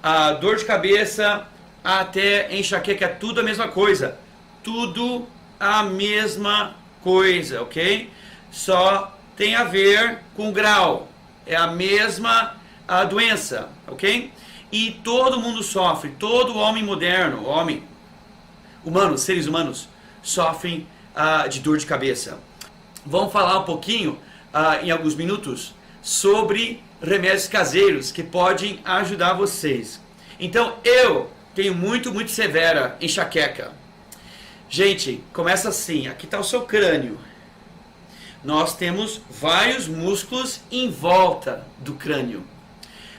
a dor de cabeça até enxaqueca, é tudo a mesma coisa. Tudo a mesma coisa, ok? Só tem a ver com grau. É a mesma doença, ok? E todo mundo sofre, todo homem moderno, seres humanos, sofrem de dor de cabeça. Vamos falar um pouquinho, em alguns minutos, sobre remédios caseiros que podem ajudar vocês. Então, eu tenho muito severa enxaqueca. Gente, começa assim, aqui está o seu crânio. Nós temos vários músculos em volta do crânio.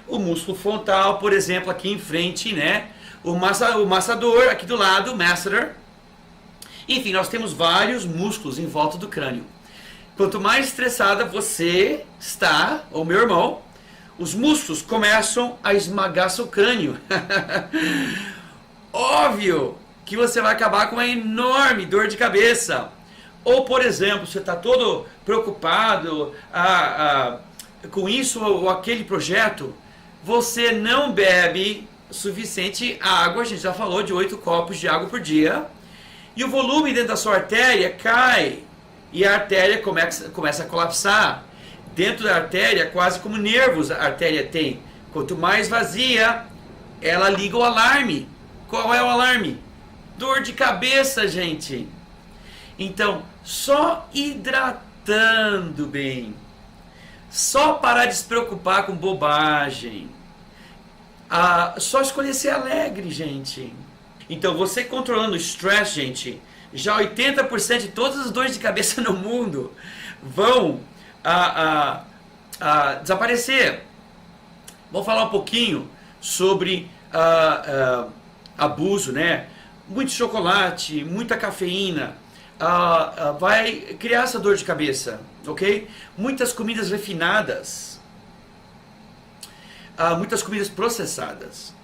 O músculo frontal, por exemplo, aqui em frente, né? O massador, aqui do lado, o masseter. Enfim, nós temos vários músculos em volta do crânio. Quanto mais estressada você está, ou meu irmão, os músculos começam a esmagar seu crânio. Óbvio que você vai acabar com uma enorme dor de cabeça. Ou, por exemplo, você está todo preocupado com isso ou aquele projeto, você não bebe suficiente água, a gente já falou de 8 copos de água por dia, e o volume dentro da sua artéria cai, e a artéria começa a colapsar. Dentro da artéria, quase como nervos a artéria tem. Quanto mais vazia, ela liga o alarme. Qual é o alarme? Dor de cabeça, gente. Então, só hidratando bem, só parar de se preocupar com bobagem, só escolher ser alegre, gente. Então, você controlando o estresse, gente, já 80% de todas as dores de cabeça no mundo vão desaparecer. Vamos falar um pouquinho sobre abuso, né? Muito chocolate, muita cafeína, vai criar essa dor de cabeça, ok? Muitas comidas refinadas, muitas comidas processadas.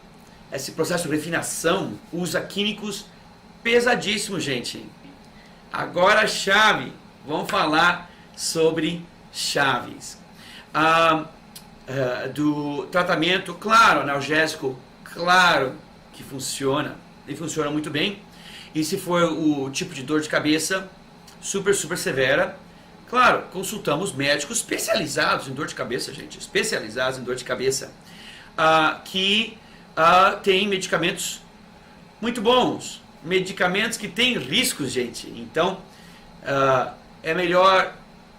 Esse processo de refinação usa químicos pesadíssimos, gente. Agora a chave, vamos falar sobre chaves. Do tratamento, claro, analgésico, claro que funciona, e funciona muito bem. E se for o tipo de dor de cabeça super severa, claro, consultamos médicos especializados em dor de cabeça, gente, especializados em dor de cabeça, que têm medicamentos muito bons, medicamentos que têm riscos, gente. Então, é melhor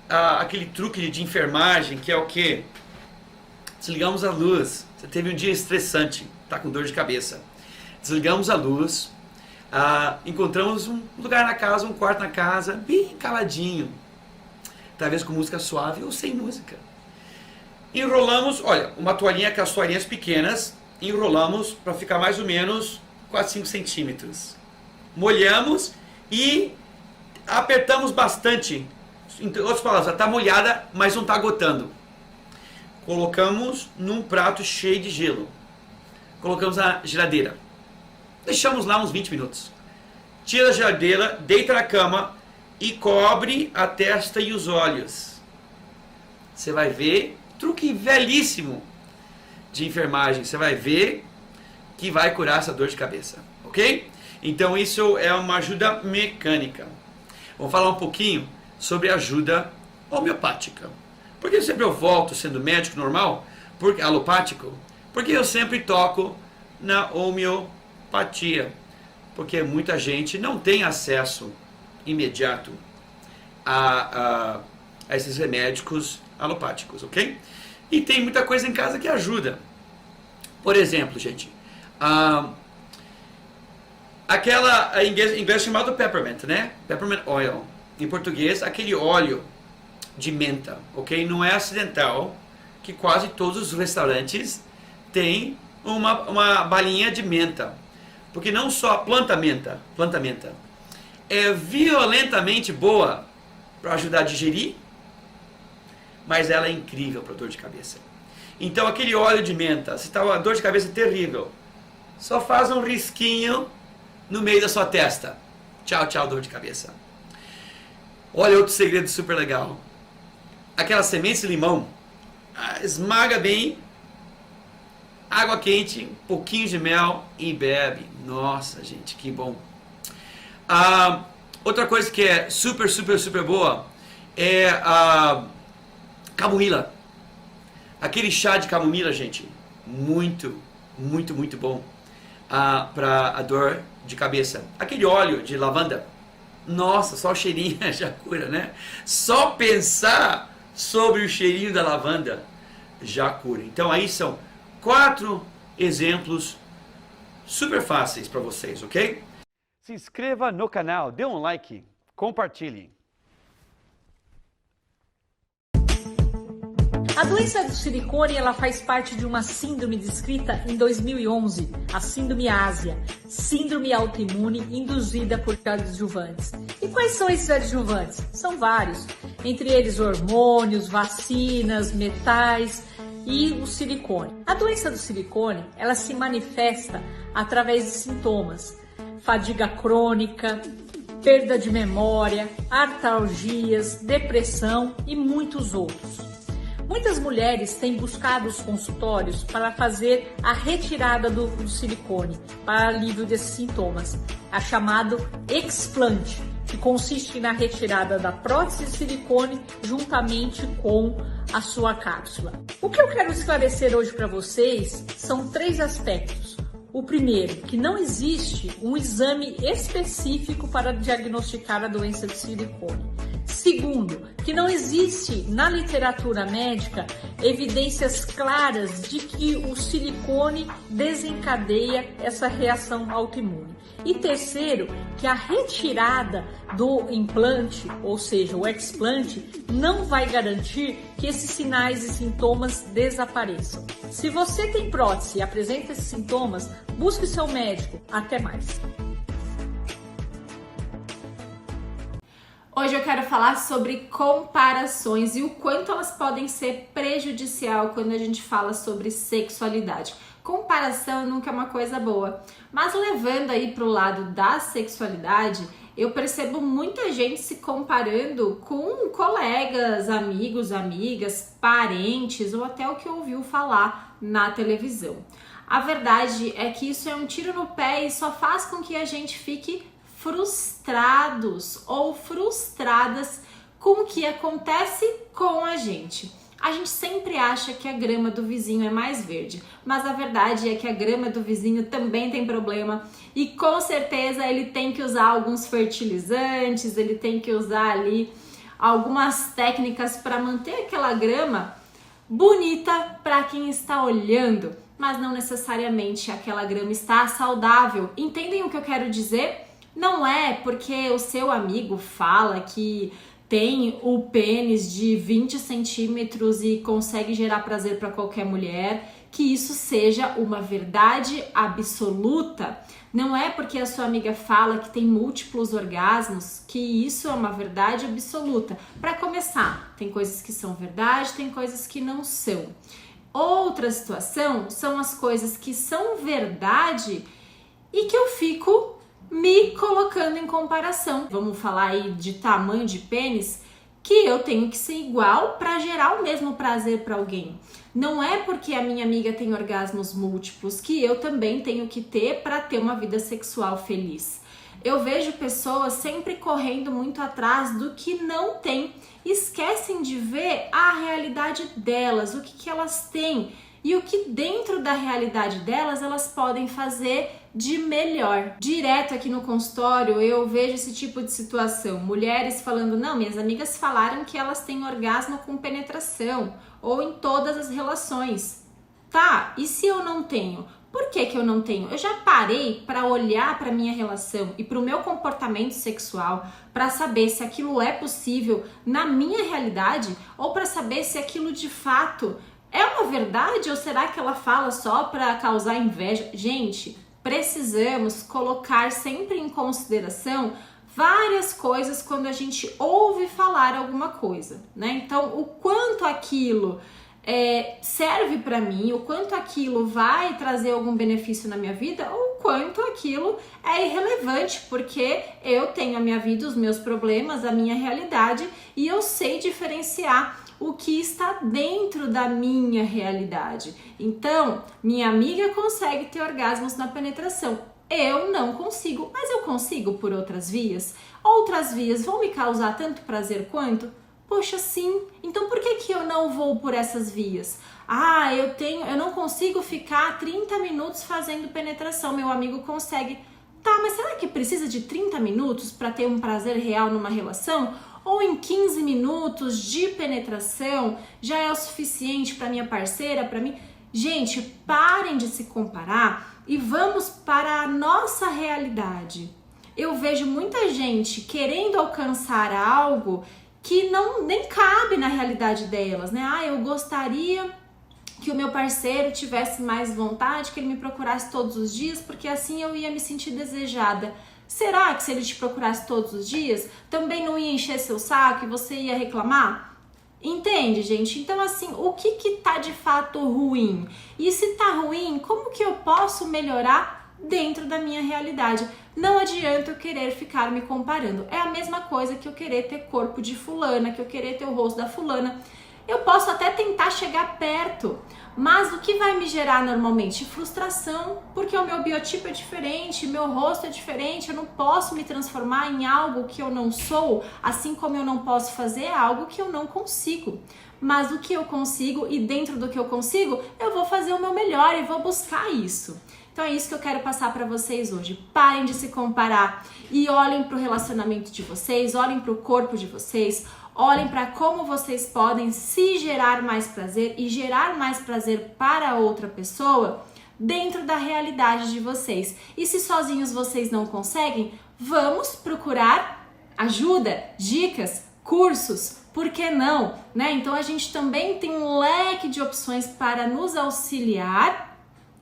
aquele truque de enfermagem, que é o quê? Desligamos a luz. Você teve um dia estressante, está com dor de cabeça. Desligamos a luz, encontramos um lugar na casa, um quarto na casa, bem caladinho, talvez com música suave ou sem música. Enrolamos, olha, uma toalhinha, aquelas toalhinhas pequenas, enrolamos para ficar mais ou menos 4, 5 centímetros. Molhamos e apertamos bastante. Em outras palavras, está molhada, mas não está gotando. Colocamos num prato cheio de gelo. Colocamos na geladeira. Deixamos lá uns 20 minutos. Tira da geladeira, deita na cama e cobre a testa e os olhos. Você vai ver, truque velhíssimo de enfermagem, você vai ver que vai curar essa dor de cabeça, ok? Então isso é uma ajuda mecânica. Vamos falar um pouquinho sobre ajuda homeopática. Por que sempre eu volto sendo médico normal, alopático? Porque eu sempre toco na homeopatia. Porque muita gente não tem acesso imediato a esses remédios alopáticos, ok? E tem muita coisa em casa que ajuda. Por exemplo, gente, aquela em inglês chamado peppermint, né? Peppermint oil. Em português, aquele óleo de menta, ok? Não é acidental que quase todos os restaurantes têm uma balinha de menta. Porque não só a planta menta é violentamente boa para ajudar a digerir, mas ela é incrível para dor de cabeça. Então aquele óleo de menta, se está uma dor de cabeça terrível, só faz um risquinho no meio da sua testa. Tchau, tchau, dor de cabeça. Olha outro segredo super legal. Aquelas sementes de limão, esmaga bem, água quente, um pouquinho de mel e bebe. Nossa, gente, que bom. Outra coisa que é super, super, super boa é a camomila. Aquele chá de camomila, gente, muito, muito, muito bom para a dor de cabeça. Aquele óleo de lavanda, nossa, só o cheirinho já cura, né? Só pensar sobre o cheirinho da lavanda já cura. Então aí são 4 exemplos super fáceis para vocês, ok? Se inscreva no canal, dê um like, compartilhe. A doença do silicone, ela faz parte de uma síndrome descrita em 2011, a síndrome ásia, síndrome autoimune induzida por adjuvantes. E quais são esses adjuvantes? São vários, entre eles hormônios, vacinas, metais e o silicone. A doença do silicone, ela se manifesta através de sintomas: fadiga crônica, perda de memória, artralgias, depressão e muitos outros. Muitas mulheres têm buscado os consultórios para fazer a retirada do silicone, para alívio desses sintomas, a chamado explante, que consiste na retirada da prótese de silicone juntamente com a sua cápsula. O que eu quero esclarecer hoje para vocês são 3 aspectos. O primeiro, que não existe um exame específico para diagnosticar a doença de silicone. Segundo, que não existe na literatura médica evidências claras de que o silicone desencadeia essa reação autoimune. E terceiro, que a retirada do implante, ou seja, o explante, não vai garantir que esses sinais e sintomas desapareçam. Se você tem prótese e apresenta esses sintomas, busque seu médico. Até mais! Hoje eu quero falar sobre comparações e o quanto elas podem ser prejudicial quando a gente fala sobre sexualidade. Comparação nunca é uma coisa boa, mas levando aí para o lado da sexualidade, eu percebo muita gente se comparando com colegas, amigos, amigas, parentes ou até o que ouviu falar na televisão. A verdade é que isso é um tiro no pé e só faz com que a gente fique frustrados ou frustradas com o que acontece com a gente. A gente sempre acha que a grama do vizinho é mais verde, mas a verdade é que a grama do vizinho também tem problema e com certeza ele tem que usar alguns fertilizantes, ele tem que usar ali algumas técnicas para manter aquela grama bonita para quem está olhando, mas não necessariamente aquela grama está saudável. Entendem o que eu quero dizer? Não é porque o seu amigo fala que tem o pênis de 20 centímetros e consegue gerar prazer para qualquer mulher que isso seja uma verdade absoluta. Não é porque a sua amiga fala que tem múltiplos orgasmos que isso é uma verdade absoluta. Para começar, tem coisas que são verdade, tem coisas que não são. Outra situação são as coisas que são verdade e que eu fico me colocando em comparação. Vamos falar aí de tamanho de pênis, que eu tenho que ser igual para gerar o mesmo prazer para alguém. Não é porque a minha amiga tem orgasmos múltiplos que eu também tenho que ter para ter uma vida sexual feliz. Eu vejo pessoas sempre correndo muito atrás do que não tem, esquecem de ver a realidade delas, o que elas têm e o que dentro da realidade delas elas podem fazer de melhor. Direto aqui no consultório eu vejo esse tipo de situação, mulheres falando, não, minhas amigas falaram que elas têm orgasmo com penetração ou em todas as relações. Tá, e se eu não tenho? Por que eu não tenho? Eu já parei para olhar para minha relação e para o meu comportamento sexual para saber se aquilo é possível na minha realidade ou para saber se aquilo de fato é uma verdade ou será que ela fala só para causar inveja? Gente, precisamos colocar sempre em consideração várias coisas quando a gente ouve falar alguma coisa, né? Então, o quanto aquilo serve para mim, o quanto aquilo vai trazer algum benefício na minha vida, ou o quanto aquilo é irrelevante, porque eu tenho a minha vida, os meus problemas, a minha realidade, e eu sei diferenciar o que está dentro da minha realidade. Então, minha amiga consegue ter orgasmos na penetração. Eu não consigo, mas eu consigo por outras vias. Outras vias vão me causar tanto prazer quanto? Poxa, sim. Então por que eu não vou por essas vias? Eu não consigo ficar 30 minutos fazendo penetração. Meu amigo consegue. Tá, mas será que precisa de 30 minutos para ter um prazer real numa relação? Ou em 15 minutos de penetração já é o suficiente para minha parceira, para mim? Gente, parem de se comparar e vamos para a nossa realidade. Eu vejo muita gente querendo alcançar algo que nem cabe na realidade delas, né? Eu gostaria que o meu parceiro tivesse mais vontade, que ele me procurasse todos os dias, porque assim eu ia me sentir desejada. Será que se ele te procurasse todos os dias, também não ia encher seu saco e você ia reclamar? Entende, gente? Então, assim, o que tá de fato ruim? E se tá ruim, como que eu posso melhorar dentro da minha realidade? Não adianta eu querer ficar me comparando. É a mesma coisa que eu querer ter corpo de fulana, que eu querer ter o rosto da fulana. Eu posso até tentar chegar perto, mas o que vai me gerar normalmente? Frustração, porque o meu biotipo é diferente, meu rosto é diferente, eu não posso me transformar em algo que eu não sou, assim como eu não posso fazer algo que eu não consigo. Mas o que eu consigo e dentro do que eu consigo, eu vou fazer o meu melhor e vou buscar isso. Então é isso que eu quero passar para vocês hoje. Parem de se comparar e olhem para o relacionamento de vocês, olhem para o corpo de vocês, olhem para como vocês podem se gerar mais prazer e gerar mais prazer para outra pessoa dentro da realidade de vocês. E se sozinhos vocês não conseguem, vamos procurar ajuda, dicas, cursos, por que não? Né? Então a gente também tem um leque de opções para nos auxiliar.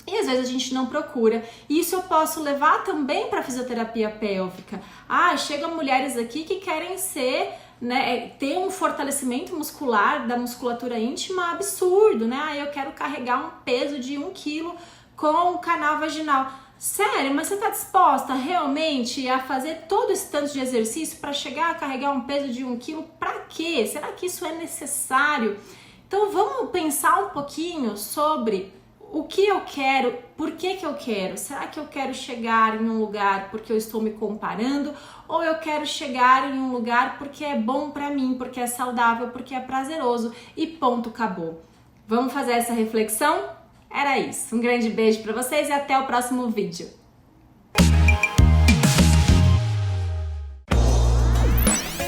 E às vezes a gente não procura. E isso eu posso levar também para fisioterapia pélvica. Chegam mulheres aqui que querem ser, né, ter um fortalecimento muscular da musculatura íntima absurdo, né? Eu quero carregar um peso de 1 quilo com o canal vaginal. Sério, mas você está disposta realmente a fazer todo esse tanto de exercício para chegar a carregar um peso de 1 quilo? Para quê? Será que isso é necessário? Então vamos pensar um pouquinho sobre o que eu quero, por que eu quero? Será que eu quero chegar em um lugar porque eu estou me comparando? Ou eu quero chegar em um lugar porque é bom pra mim, porque é saudável, porque é prazeroso e ponto, acabou. Vamos fazer essa reflexão? Era isso. Um grande beijo pra vocês e até o próximo vídeo.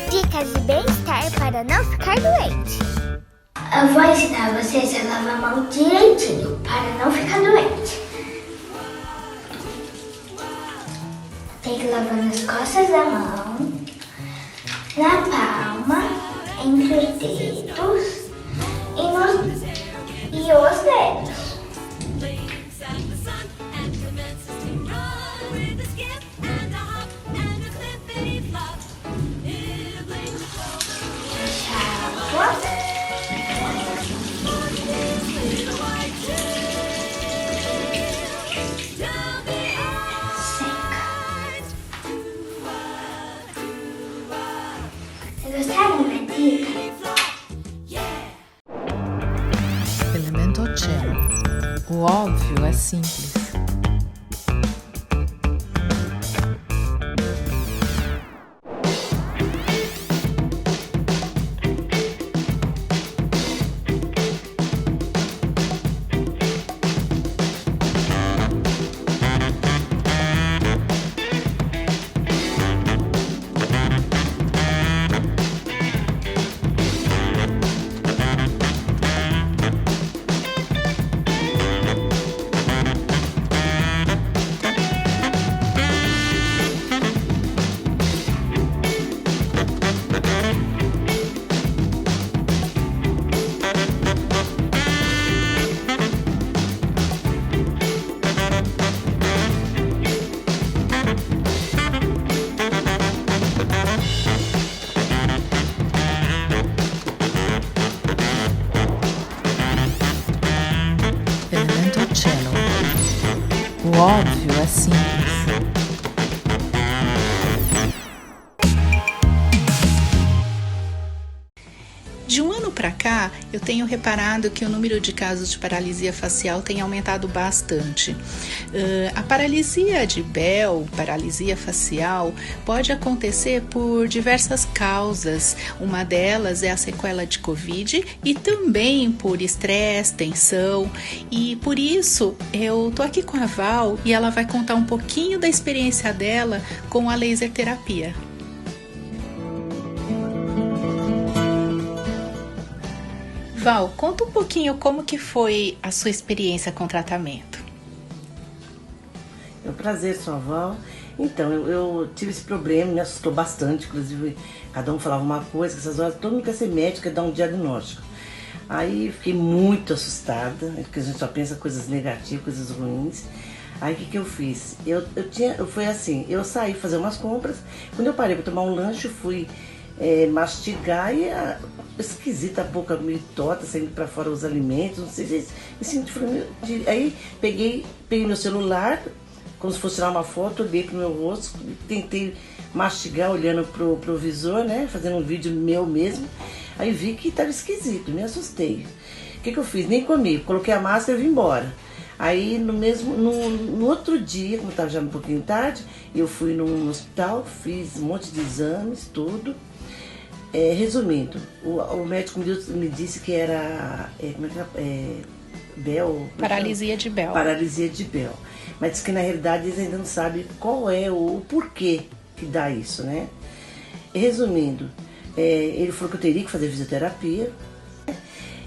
Dicas de bem-estar para não ficar doente. Eu vou ensinar vocês a lavar a mão direitinho para não ficar doente. Tem que lavar nas costas da mão, na palma, entre os dedos e os dedos. Gostaram da dica? Elemento Cello. O óbvio é simples. O óbvio é simples. De um ano para para cá, eu tenho reparado que o número de casos de paralisia facial tem aumentado bastante. A paralisia de Bell, paralisia facial, pode acontecer por diversas causas. Uma delas é a sequela de Covid e também por estresse, tensão. E por isso eu tô aqui com a Val e ela vai contar um pouquinho da experiência dela com a laser terapia. Val, conta um pouquinho como que foi a sua experiência com o tratamento. É um prazer, sou a Val. Então, eu tive esse problema, me assustou bastante, inclusive cada um falava uma coisa, que essas horas todo mundo quer ser médico, quer dar um diagnóstico. Aí fiquei muito assustada, porque a gente só pensa coisas negativas, coisas ruins. Aí o que eu fiz? Foi assim, eu saí fazer umas compras, quando eu parei para tomar um lanche, fui mastigar e esquisita, a boca meio torta, saindo para fora os alimentos, não sei se aí peguei meu celular, como se fosse tirar uma foto, olhei pro meu rosto, tentei mastigar olhando pro visor, né, fazendo um vídeo meu mesmo, aí vi que estava esquisito, me assustei. O que eu fiz? Nem comi, coloquei a máscara e vim embora. Aí no outro dia, como estava já um pouquinho tarde, eu fui no hospital, fiz um monte de exames, tudo. Resumindo, o médico me disse que era Bell, paralisia de Bell. Paralisia de Bell. Mas disse que na realidade eles ainda não sabem qual é o porquê que dá isso, né? Resumindo, ele falou que eu teria que fazer fisioterapia.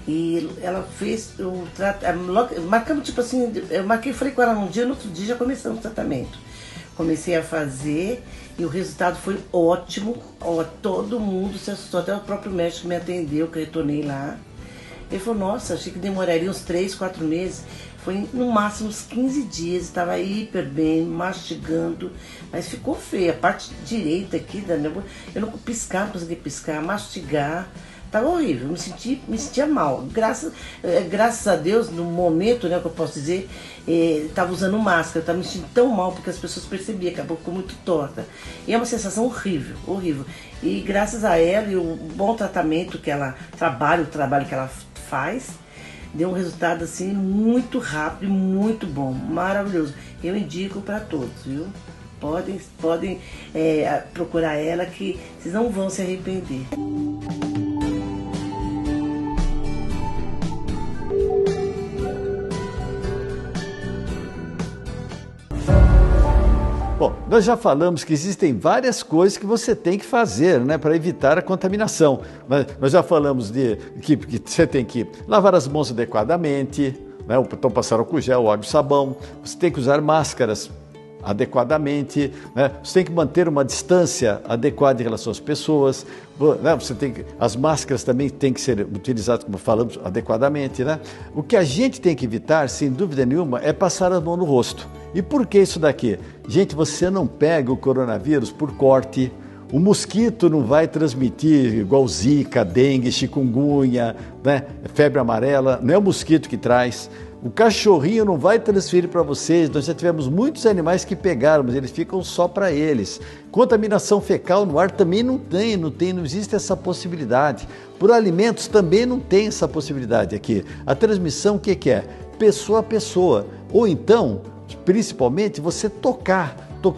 E ela fez marcamos tipo assim, falei com ela num dia, no outro dia já começamos o tratamento. Comecei a fazer e o resultado foi ótimo. Todo mundo se assustou, até o próprio médico que me atendeu, que eu retornei lá. Ele falou, nossa, achei que demoraria uns 3, 4 meses. Foi no máximo uns 15 dias, estava hiper bem, mastigando, mas ficou feia. A parte direita aqui da minha boca, eu não conseguia piscar, mastigar. Tava horrível, me sentia mal. Graças a Deus, no momento, né, que eu posso dizer, tava usando máscara, tava me sentindo tão mal porque as pessoas percebiam que a boca ficou muito torta. E é uma sensação horrível, horrível. E graças a ela e o bom tratamento que ela o trabalho que ela faz, deu um resultado assim muito rápido e muito bom, maravilhoso. Eu indico para todos, viu? Podem procurar ela que vocês não vão se arrepender. Bom, nós já falamos que existem várias coisas que você tem que fazer, né, para evitar a contaminação. Nós já falamos que você tem que lavar as mãos adequadamente, né, então passar álcool gel, água e sabão. Você tem que usar máscaras adequadamente, né? Você tem que manter uma distância adequada em relação às pessoas, né? As máscaras também têm que ser utilizadas, como falamos, adequadamente, né? O que a gente tem que evitar, sem dúvida nenhuma, é passar a mão no rosto. E por que isso daqui? Gente, você não pega o coronavírus por corte. O mosquito não vai transmitir igual zika, dengue, chikungunya, né? Febre amarela, não é o mosquito que traz. O cachorrinho não vai transferir para vocês. Nós já tivemos muitos animais que pegaram, mas eles ficam só para eles. Contaminação fecal no ar também não existe essa possibilidade. Por alimentos também não tem essa possibilidade aqui. A transmissão o que é? Pessoa a pessoa. Ou então, principalmente, você tocar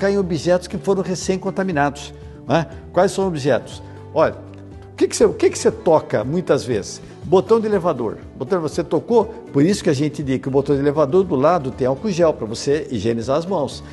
em objetos que foram recém-contaminados. Né? Quais são os objetos? Olha, o que você toca muitas vezes? Botão de elevador. Você tocou, por isso que a gente diz que o botão de elevador do lado tem álcool gel para você higienizar as mãos.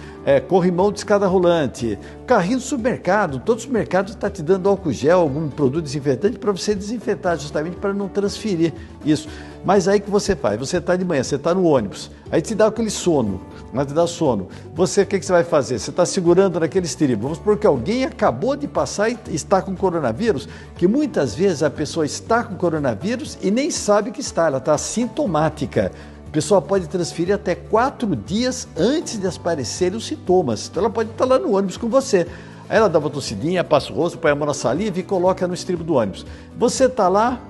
Corrimão de escada rolante, carrinho do supermercado, todos os mercados estão te dando álcool gel, algum produto desinfetante para você desinfetar, justamente para não transferir isso. Mas aí que você faz? Você está de manhã, você está no ônibus, aí te dá aquele sono, te dá sono. Você, o que você vai fazer? Você está segurando naquele estribo. Vamos supor que alguém acabou de passar e está com coronavírus, que muitas vezes a pessoa está com coronavírus e nem sabe que está, ela está assintomática. A pessoa pode transferir até 4 dias antes de aparecerem os sintomas. Então ela pode estar lá no ônibus com você. Aí ela dá uma tossidinha, passa o rosto, põe a mão na saliva e coloca no estribo do ônibus. Você está lá,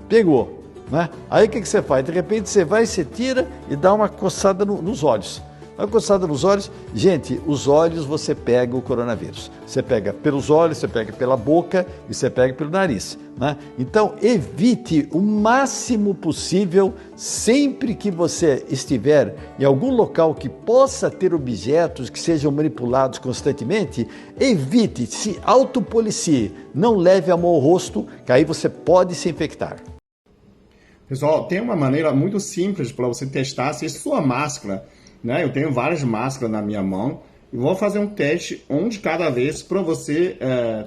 pegou. Né? Aí o que você faz? De repente você vai, você tira e dá uma coçada nos olhos. Uma coçada nos olhos. Gente, os olhos você pega o coronavírus. Você pega pelos olhos, você pega pela boca e você pega pelo nariz, né? Então, evite o máximo possível, sempre que você estiver em algum local que possa ter objetos que sejam manipulados constantemente, evite, se autopolicie, não leve a mão ao rosto, que aí você pode se infectar. Pessoal, tem uma maneira muito simples para você testar se sua máscara, né? Eu tenho várias máscaras na minha mão e vou fazer um teste, um de cada vez, para você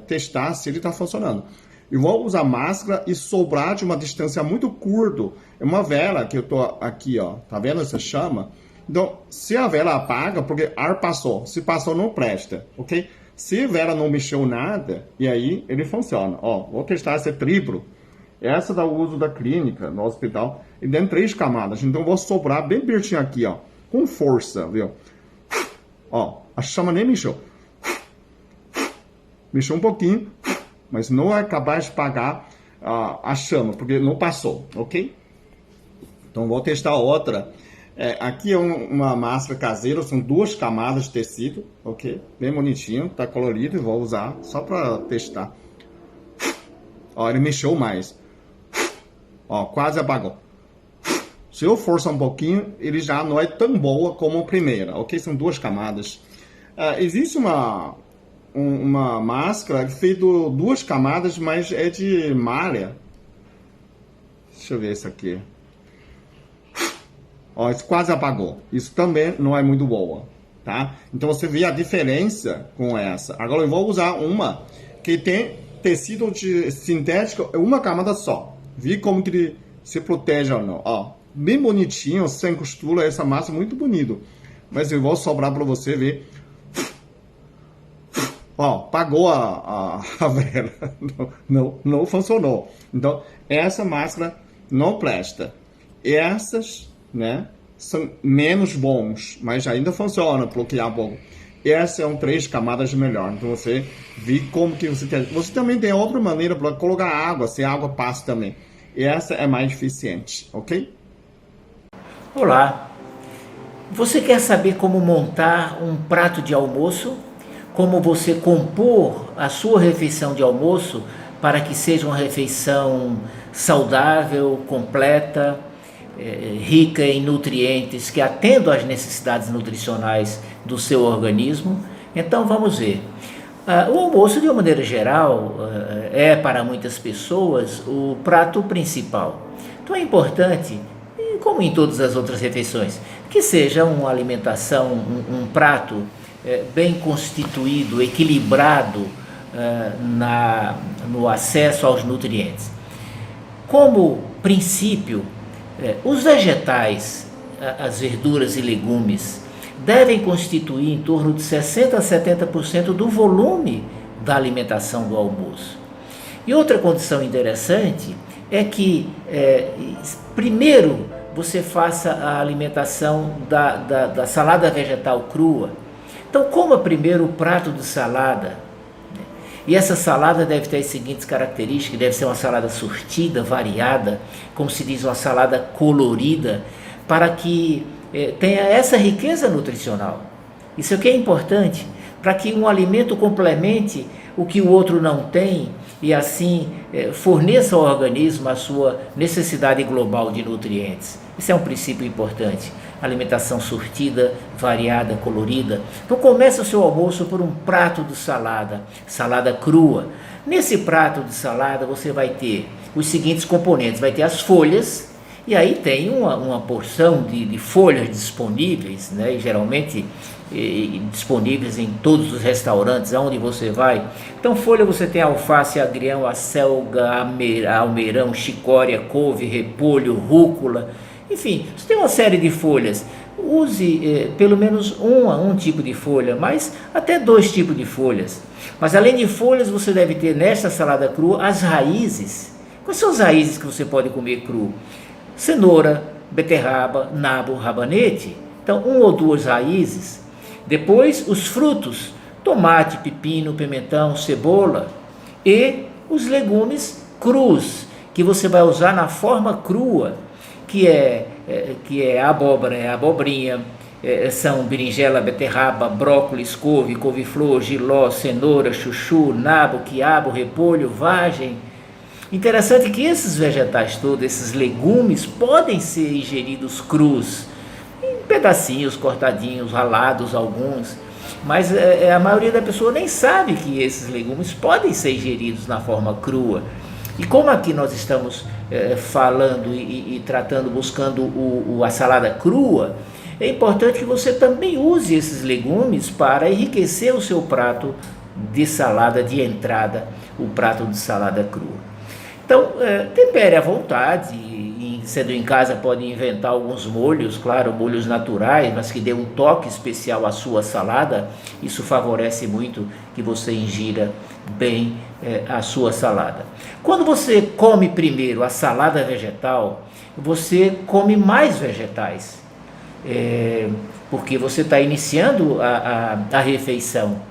testar se ele está funcionando. Eu vou usar máscara e soprar de uma distância muito curta. É uma vela que eu tô aqui, ó. Tá vendo essa chama? Então, se a vela apaga, porque ar passou. Se passou, não presta, ok? Se a vela não mexeu nada, e aí ele funciona. Ó, vou testar esse triplo. Essa dá o uso da clínica, no hospital. E tem 3 camadas. Então, eu vou soprar bem pertinho aqui, ó. Com força, viu? Ó, a chama nem mexeu. Mexeu um pouquinho, mas não é capaz de apagar a chama, porque não passou, ok? Então, vou testar outra. Aqui é uma máscara caseira, são 2 camadas de tecido, ok? Bem bonitinho, tá colorido e vou usar só para testar. Ó, ele mexeu mais. Ó, quase apagou. Se eu forçar um pouquinho, ele já não é tão boa como a primeira, ok? São 2 camadas. Existe uma máscara feita 2 camadas, mas é de malha. Deixa eu ver esse aqui. Ó, isso quase apagou. Isso também não é muito boa, tá? Então você vê a diferença com essa. Agora eu vou usar uma que tem tecido sintético, é uma camada só. Vi como que ele se protege ou não. Ó, bem bonitinho, sem costura, essa massa muito bonito. Mas eu vou sobrar para você ver. Ó, apagou a vela. Não funcionou. Então, essa máscara não presta. Essas, né, são menos bons, mas ainda funciona, bloquear pouco. Essa é 3 camadas melhor. Então você vê como que você tem. Você também tem outra maneira para colocar água, se a água passa também. Essa é mais eficiente, ok? Olá. Você quer saber como montar um prato de almoço? Como você compor a sua refeição de almoço para que seja uma refeição saudável, completa, rica em nutrientes, que atendam às necessidades nutricionais do seu organismo? Então vamos ver. O almoço, de uma maneira geral, é para muitas pessoas o prato principal. Então é importante, como em todas as outras refeições, que seja uma alimentação, um prato bem constituído, equilibrado no acesso aos nutrientes. Como princípio, os vegetais, as verduras e legumes, devem constituir em torno de 60% a 70% do volume da alimentação do almoço. E outra condição interessante é que, primeiro, você faça a alimentação da salada vegetal crua. Então, coma primeiro o prato de salada. E essa salada deve ter as seguintes características: deve ser uma salada surtida, variada, como se diz, uma salada colorida, para que tenha essa riqueza nutricional. Isso aqui é importante, para que um alimento complemente o que o outro não tem e assim forneça ao organismo a sua necessidade global de nutrientes. Isso é um princípio importante. Alimentação surtida, variada, colorida. Então comece o seu almoço por um prato de salada, salada crua. Nesse prato de salada você vai ter os seguintes componentes: vai ter as folhas, e aí tem uma porção de folhas disponíveis, né? E geralmente disponíveis em todos os restaurantes aonde você vai. Então folha, você tem alface, agrião, acelga, almeirão, chicória, couve, repolho, rúcula. Enfim, você tem uma série de folhas. Use pelo menos um tipo de folha, mas até 2 tipos de folhas. Mas além de folhas, você deve ter nesta salada crua as raízes. Quais são as raízes que você pode comer cru? Cenoura, beterraba, nabo, rabanete. Então 1 ou 2 raízes. Depois os frutos: tomate, pepino, pimentão, cebola. E os legumes crus, que você vai usar na forma crua, que é a abóbora, é a abobrinha, são berinjela, beterraba, brócolis, couve, couve-flor, jiló, cenoura, chuchu, nabo, quiabo, repolho, vagem. Interessante que esses vegetais todos, esses legumes, podem ser ingeridos crus, em pedacinhos, cortadinhos, ralados alguns, mas a maioria da pessoa nem sabe que esses legumes podem ser ingeridos na forma crua. E como aqui nós estamos falando e tratando, buscando a salada crua, é importante que você também use esses legumes para enriquecer o seu prato de salada de entrada, o prato de salada crua. Então, tempere à vontade, sendo em casa pode inventar alguns molhos, claro, molhos naturais, mas que dê um toque especial à sua salada. Isso favorece muito que você ingira bem a sua salada. Quando você come primeiro a salada vegetal, você come mais vegetais, porque você está iniciando a refeição.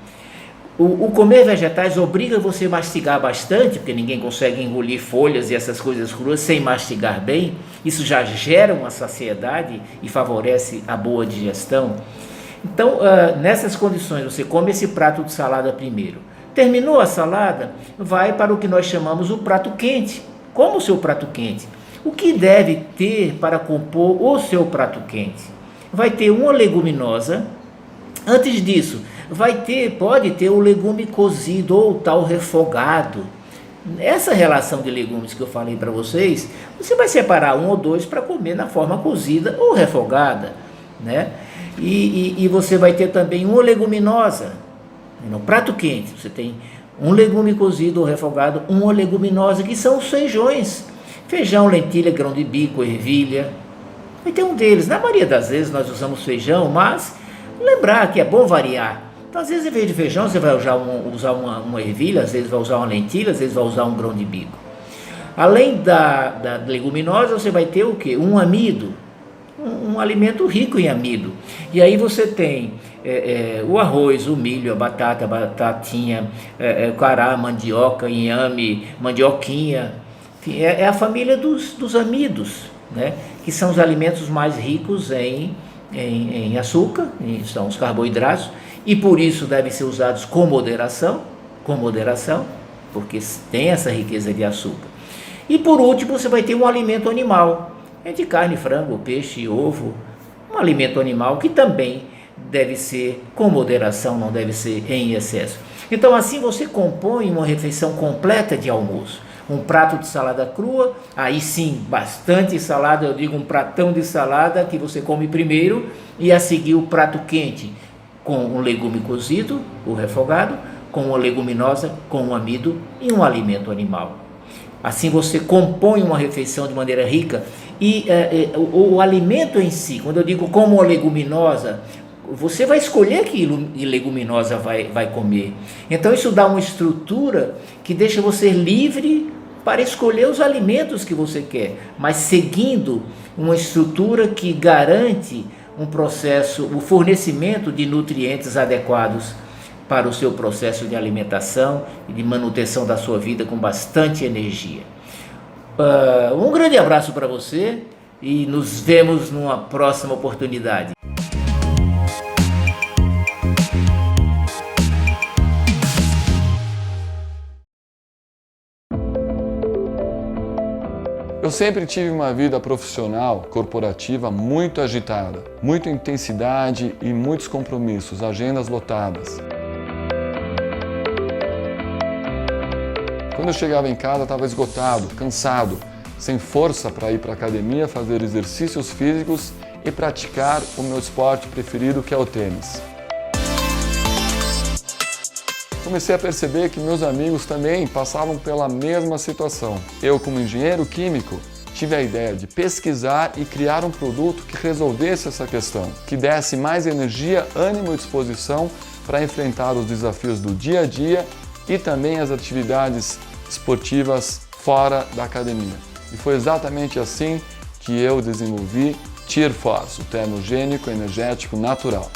O comer vegetais obriga você a mastigar bastante, porque ninguém consegue engolir folhas e essas coisas cruas sem mastigar bem. Isso já gera uma saciedade e favorece a boa digestão. Então, nessas condições, você come esse prato de salada primeiro. Terminou a salada, vai para o que nós chamamos o prato quente. Como o seu prato quente? O que deve ter para compor o seu prato quente? Vai ter uma leguminosa. Antes disso, pode ter o legume cozido ou o tal refogado. Essa relação de legumes que eu falei para vocês, você vai separar um ou dois para comer na forma cozida ou refogada, né? E você vai ter também uma leguminosa. No prato quente, você tem um legume cozido ou refogado, uma leguminosa, que são os feijões. Feijão, lentilha, grão de bico, ervilha. Vai ter um deles. Na maioria das vezes nós usamos feijão, mas lembrar que é bom variar. Então, às vezes, em vez de feijão, você vai usar uma ervilha, às vezes vai usar uma lentilha, às vezes vai usar um grão de bico. Além da leguminosa, você vai ter o quê? Um amido, um alimento rico em amido. E aí você tem o arroz, o milho, a batata, a batatinha, o cará, mandioca, inhame, mandioquinha. Enfim, é a família dos amidos, né? Que são os alimentos mais ricos em açúcar, são os carboidratos, e por isso devem ser usados com moderação, porque tem essa riqueza de açúcar. E por último, você vai ter um alimento animal, de carne, frango, peixe, ovo, um alimento animal que também deve ser com moderação, não deve ser em excesso. Então assim você compõe uma refeição completa de almoço. Um prato de salada crua, aí sim, bastante salada, eu digo um pratão de salada que você come primeiro, e a seguir o prato quente, com um legume cozido, o refogado, com uma leguminosa, com um amido e um alimento animal. Assim você compõe uma refeição de maneira rica, e o alimento em si, quando eu digo como uma leguminosa, você vai escolher que leguminosa vai comer. Então isso dá uma estrutura que deixa você livre para escolher os alimentos que você quer, mas seguindo uma estrutura que garante um processo, o fornecimento de nutrientes adequados para o seu processo de alimentação e de manutenção da sua vida com bastante energia. Um grande abraço para você e nos vemos numa próxima oportunidade. Eu sempre tive uma vida profissional, corporativa muito agitada, muita intensidade e muitos compromissos, agendas lotadas. Quando eu chegava em casa, estava esgotado, cansado, sem força para ir para a academia, fazer exercícios físicos e praticar o meu esporte preferido, que é o tênis. Comecei a perceber que meus amigos também passavam pela mesma situação. Eu, como engenheiro químico, tive a ideia de pesquisar e criar um produto que resolvesse essa questão, que desse mais energia, ânimo e disposição para enfrentar os desafios do dia a dia e também as atividades esportivas fora da academia. E foi exatamente assim que eu desenvolvi Tear Force, o termogênico energético natural.